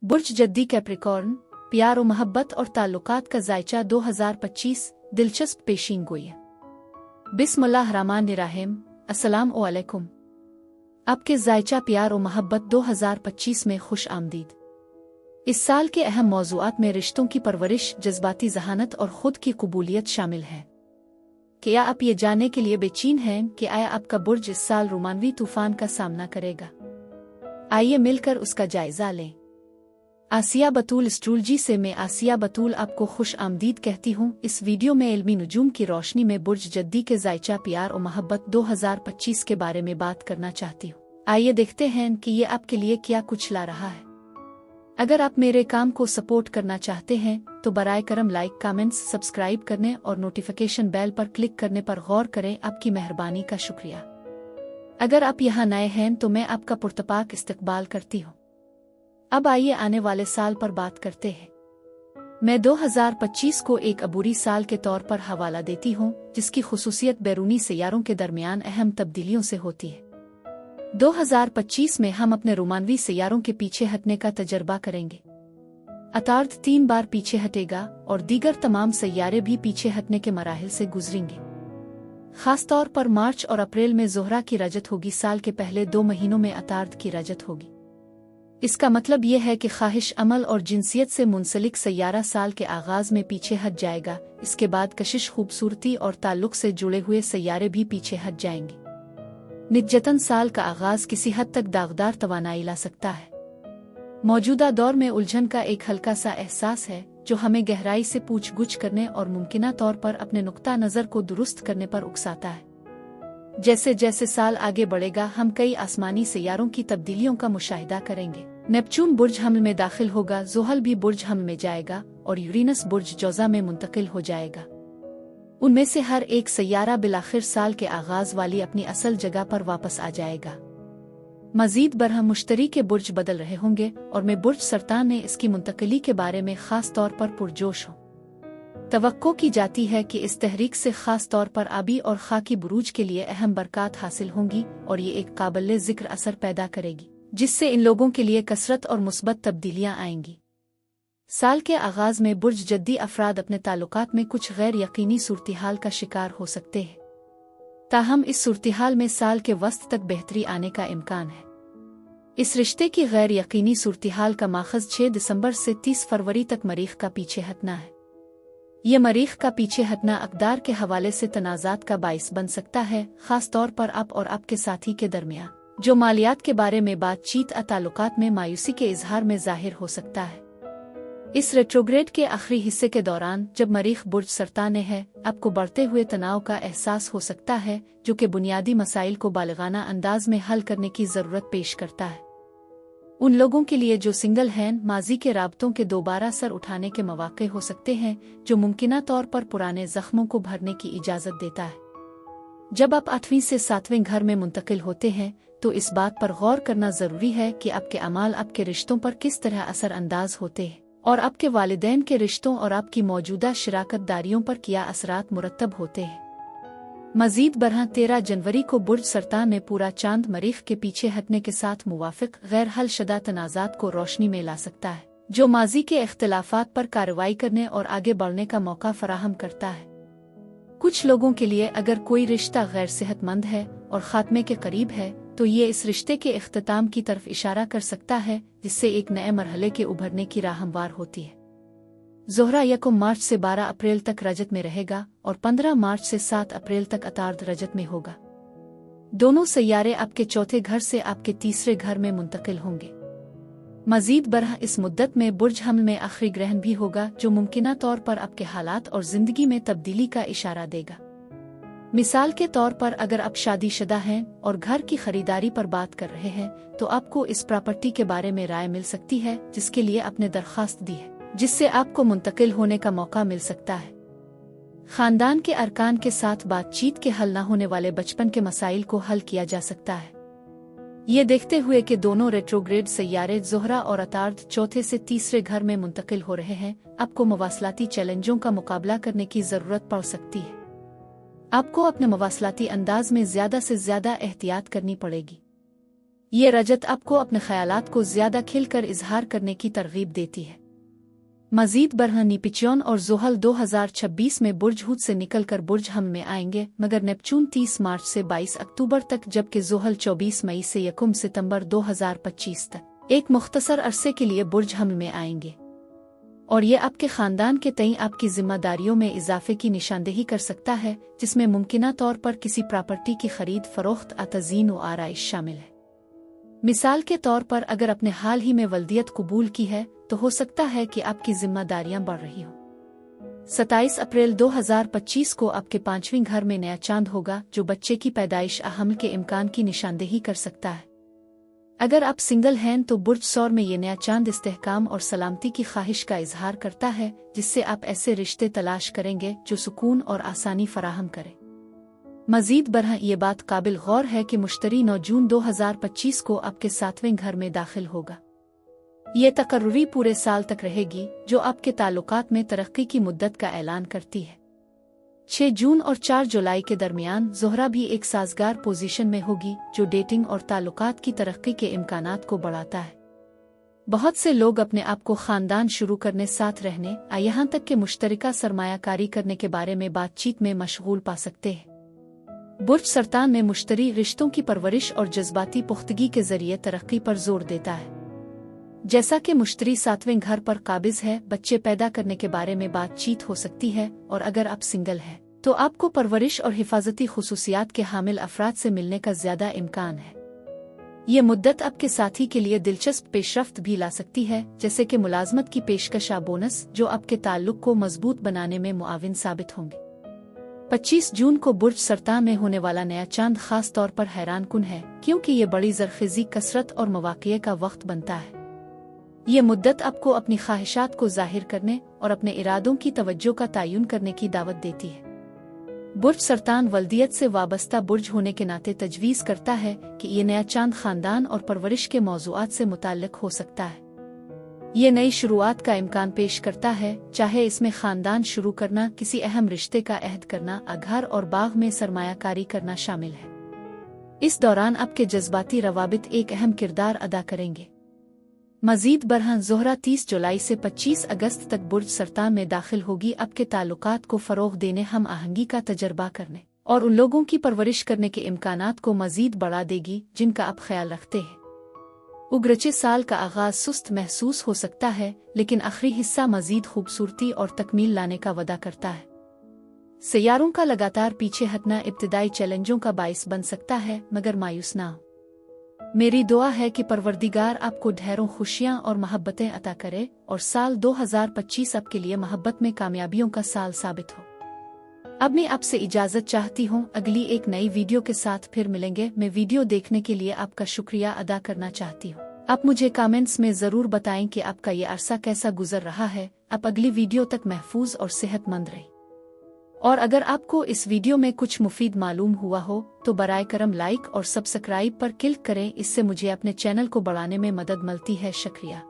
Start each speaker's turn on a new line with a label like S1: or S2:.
S1: बुर्ज जद्दी Capricorn, प्यार और मोहब्बत और ताल्लुकात का जायचा 2025 दिलचस्प पेशीन गोई। बिस्मिल्लाहिर्रहमानिर्रहीम। अस्सलाम वालेकुम। आपके जायचा प्यार और मोहब्बत 2025 में खुश आमदीद। इस साल के अहम मौज़ूआत में रिश्तों की परवरिश, जज्बाती ज़हानत और ख़ुद की कबूलियत शामिल है। क्या आप ये जानने के लिए बेचैन हैं कि आया आपका बुर्ज इस साल रोमानवी तूफान का सामना करेगा? आइए मिलकर उसका जायजा लें। आसिया बतूल एस्ट्रोलॉजी से मैं आसिया बतूल आपको खुश आमदीद कहती हूँ। इस वीडियो में इल्मी नुजूम की रोशनी में बुर्ज जद्दी के जायचा प्यार और मोहब्बत 2025 के बारे में बात करना चाहती हूँ। आइए देखते हैं कि ये आपके लिए क्या कुछ ला रहा है। अगर आप मेरे काम को सपोर्ट करना चाहते हैं तो बराए करम लाइक, कमेंट्स, सब्सक्राइब करने और नोटिफिकेशन बेल पर क्लिक करने पर गौर करें। आपकी मेहरबानी का शुक्रिया। अगर आप यहाँ नए हैं तो मैं आपका पुरतपाक इस्तकबाल करती हूँ। अब आइए आने वाले साल पर बात करते हैं। मैं 2025 को एक अबूरी साल के तौर पर हवाला देती हूँ, जिसकी खुसूसियत बैरूनी सैयारों के दरमियान अहम तब्दीलियों से होती है। 2025 में हम अपने रोमानवी सैयारों के पीछे हटने का तजर्बा करेंगे। अतार्द 3 बार पीछे हटेगा और दीगर तमाम सैयारे भी पीछे हटने के मराहिल से गुजरेंगे। खासतौर पर मार्च और अप्रैल में ज़ोहरा की रजत होगी। साल के पहले 2 महीनों में अतार्द की रजत होगी। इसका मतलब यह है कि ख्वाहिश, अमल और जिनसियत से मुंसलिक सैयारा साल के आगाज में पीछे हट जाएगा। इसके बाद कशिश, खूबसूरती और ताल्लुक से जुड़े हुए सैयारे भी पीछे हट जाएंगे। निजतन साल का आगाज किसी हद तक दागदार तवानाई ला सकता है। मौजूदा दौर में उलझन का एक हल्का सा एहसास है जो हमें गहराई से पूछ-गुछ करने और मुमकिना तौर पर अपने नुक्ता नज़र को दुरुस्त करने पर उकसाता है। जैसे जैसे साल आगे बढ़ेगा हम कई आसमानी सैयारों की तब्दीलियों का मुशाहिदा करेंगे। नेपच्यून बुर्ज हमल में दाखिल होगा, ज़ुहल भी बुर्ज हमल में जाएगा और यूरेनस बुर्ज जौज़ा में मुंतकिल हो जाएगा। उनमें से हर एक सैयारा बिलाखिर साल के आगाज वाली अपनी असल जगह पर वापस आ जाएगा। मजीद बरह मुश्तरी के बुर्ज बदल रहे होंगे और मैं बुर्ज सरतान ने इसकी मुंतकिली के बारे में खास तौर पर पुरजोश हूँ। तवक्को की जाती है कि इस तहरीक से खास तौर पर आबी और खाकी बुरूज के लिए अहम बरक़ात हासिल होंगी और ये एक काबिल ज़िक्र असर पैदा करेगी, जिससे इन लोगों के लिए कसरत और मुस्बत तब्दीलियाँ आएंगी। साल के आगाज में बुर्ज जद्दी अफराद अपने ताल्लुकात में कुछ गैर यकीनी सूरत-ए-हाल का शिकार हो सकते हैं। ताहम इस सूरत-ए-हाल में साल के वस्त तक बेहतरी आने का इम्कान है। इस रिश्ते की गैर यकीनी सूरत-ए-हाल का माखज़ 6 दिसंबर से 30 फरवरी तक मरीख का पीछे हटना है। ये मरीख का पीछे हटना अक़दार के हवाले से तनाज़ात का बाइस बन सकता है, खास तौर पर आप और आपके साथी के दरमियान, जो मालियात के बारे में बातचीत ताल्लुकात में मायूसी के इजहार में ज़ाहिर हो सकता है। इस रेट्रोग्रेड के आखिरी हिस्से के दौरान जब मरीख बुर्ज सरतान में है, आपको बढ़ते हुए तनाव का एहसास हो सकता है, जो कि बुनियादी मसाइल को बालिगाना अंदाज में हल करने की ज़रूरत पेश करता है। उन लोगों के लिए जो सिंगल हैं, माजी के राबतों के दोबारा सर उठाने के मौके हो सकते हैं, जो मुमकिना तौर पर पुराने जख्मों को भरने की इजाज़त देता है। जब आप 8वीं से 7वें घर में मुंतकिल होते हैं तो इस बात पर गौर करना ज़रूरी है कि आपके अमाल आपके रिश्तों पर किस तरह असर अंदाज होते हैं और आपके वालिदैन के रिश्तों और आपकी मौजूदा शराकत दारियों पर क्या असरात मुरतब होते हैं। मजीद बरह 13 जनवरी को बुर्ज सरतान में पूरा चांद मरीख के पीछे हटने के साथ मुवाफिक गैर हल शुदा तनाज़ात को रोशनी में ला सकता है, जो माजी के इख्तिलाफात पर कार्रवाई करने और आगे बढ़ने का मौका फराहम करता है। कुछ लोगों के लिए अगर कोई रिश्ता गैर सेहतमंद है और खात्मे के करीब है तो ये इस रिश्ते के इख्तिताम की तरफ इशारा कर सकता है, जिससे एक नए मरहले के उभरने की राह हमवार होती है। ज़ोहरा 1 मार्च से 12 अप्रैल तक रजत में रहेगा और 15 मार्च से 7 अप्रैल तक अतार्द रजत में होगा। दोनों सैयारे आपके चौथे घर से आपके तीसरे घर में मुंतकिल होंगे। मजीद बरह इस मुद्दत में बुर्ज हमल में आखिरी ग्रहण भी होगा, जो मुमकिना तौर पर आपके हालात और जिंदगी में तब्दीली का इशारा देगा। मिसाल के तौर पर अगर आप शादीशुदा हैं और घर की खरीदारी पर बात कर रहे हैं तो आपको इस प्रॉपर्टी के बारे में राय मिल सकती है जिसके लिए आपने दरख्वास्त दी है, जिससे आपको मुंतकिल होने का मौका मिल सकता है। खानदान के अरकान के साथ बातचीत के हल न होने वाले बचपन के मसाइल को हल किया जा सकता है। ये देखते हुए कि दोनों रेट्रोग्रेड सैयारे ज़ोहरा और अतार्द चौथे से तीसरे घर में मुंतकिल हो रहे हैं, आपको मवासलाती चैलेंजों का मुकाबला करने की ज़रूरत पड़ सकती है। आपको अपने मवासलाती अंदाज में ज़्यादा से ज़्यादा एहतियात करनी पड़ेगी। ये रजत आपको अपने ख्यालात को ज्यादा खिलकर इजहार करने की तरगीब देती है। मजीद बरह नेपच्यून और ज़ोहल 2026 में बुर्ज हूद से निकलकर बुर्ज हम में आएंगे, मगर नेपच्यून 30 मार्च से 22 अक्टूबर तक, जबकि ज़ोहल 24 मई से 1 सितंबर 2025 तक एक मुख्तसर अरसे के लिए बुर्ज हम में आएंगे। और ये आपके ख़ानदान के तई आपकी जिम्मेदारियों में इजाफे की निशानदेही कर सकता है, जिसमें मुमकिना तौर पर किसी प्रॉपर्टी की खरीद फरोख्त, तज़ीन व आराइश शामिल है। मिसाल के तौर पर अगर अपने हाल ही में वल्दियत कबूल की है तो हो सकता है कि आपकी जिम्मेदारियां बढ़ रही हो। 27 अप्रैल 2025 को आपके 5वें घर में नया चांद होगा, जो बच्चे की पैदाइश हमल के इम्कान की निशानदेही कर सकता है। अगर आप सिंगल हैं तो बुर्ज सौर में ये नया चांद इस्तेहकाम और सलामती की ख्वाहिश का इजहार करता है, जिससे आप ऐसे रिश्ते तलाश करेंगे जो सुकून और आसानी फराहम करें। मजीद बरह ये बात काबिल गौर है कि मुश्तरी 9 जून 2025 को आपके 7वें घर में दाखिल होगा। ये तकर्रुरी पूरे साल तक रहेगी, जो आपके ताल्लुकात में तरक्की की मुद्दत का ऐलान करती है। 6 जून और 4 जुलाई के दरमियान ज़ोहरा भी एक साजगार पोजीशन में होगी, जो डेटिंग और ताल्लुकात की तरक्की के इम्कानात को बढ़ाता है। बहुत से लोग अपने आप को ख़ानदान शुरू करने, साथ रहने, यहाँ तक कि मुश्तरका सरमायाकारी करने के बारे में बातचीत में मशगूल पा सकते हैं। बुर्ज सरतान में मुश्तरी रिश्तों की परवरिश और जज्बाती पुख्तगी के जरिए तरक्की पर जोर देता है। जैसा कि मुश्तरी 7वें घर पर काबिज है, बच्चे पैदा करने के बारे में बातचीत हो सकती है, और अगर आप सिंगल हैं तो आपको परवरिश और हिफाजती खुसूसियात के हामिल अफराद से मिलने का ज्यादा इम्कान है। ये मुद्दत आपके साथी के लिए दिलचस्प पेशरफ्त भी ला सकती है, जैसे कि मुलाजमत की पेशकश या बोनस, जो आपके ताल्लुक को मजबूत बनाने में मुआविन साबित होंगे। 25 जून को बुर्ज सरतान में होने वाला नया चांद खास तौर पर हैरानकुन है, क्योंकि ये बड़ी ज़रख़ेज़ी, कसरत और मवाक़िए का वक्त बनता है। ये मुद्दत आपको अपनी ख्वाहिशात को जाहिर करने और अपने इरादों की तवज्जो का तयन करने की दावत देती है। बुर्ज सरतान वल्दियत से वाबस्ता बुर्ज होने के नाते तजवीज़ करता है कि ये नया चांद ख़ानदान और परवरिश के मौज़ूआत से मुताल्लिक़ हो सकता है। ये नई शुरुआत का इम्कान पेश करता है, चाहे इसमें ख़ानदान शुरू करना, किसी अहम रिश्ते का अहद करना, घर और बाग में सरमायाकारी करना शामिल है। इस दौरान आपके जज्बाती रवाबित एक अहम किरदार अदा करेंगे। मजीद बरह ज़ोहरा 30 जुलाई से 25 अगस्त तक बुर्ज सरतान में दाखिल होगी, आपके ताल्लुकात को फ़रोग़ देने, हम आहंगी का तजर्बा करने और उन लोगों की परवरिश करने के इम्कानात को मजीद बढ़ा देगी जिनका आप ख्याल रखते हैं। उग्रचे साल का आगाज सुस्त महसूस हो सकता है, लेकिन आखिरी हिस्सा मजीद खूबसूरती और तकमील लाने का वदा करता है। सैयारों का लगातार पीछे हटना इब्तिदाई चैलेंजों का बाइस बन सकता है, मगर मायूस ना हो। मेरी दुआ है कि परवरदिगार आपको ढेरों खुशियां और मोहब्बतें अता करे और साल 2025 आपके लिए मोहब्बत में कामयाबियों का साल साबित हो। अब मैं आपसे इजाज़त चाहती हूँ, अगली एक नई वीडियो के साथ फिर मिलेंगे। मैं वीडियो देखने के लिए आपका शुक्रिया अदा करना चाहती हूँ। आप मुझे कमेंट्स में ज़रूर बताएं कि आपका ये अरसा कैसा गुजर रहा है। आप अगली वीडियो तक महफूज और सेहतमंद रहें। और अगर आपको इस वीडियो में कुछ मुफीद मालूम हुआ हो तो बराए करम लाइक और सब्सक्राइब पर क्लिक करें, इससे मुझे अपने चैनल को बढ़ाने में मदद मिलती है। शुक्रिया।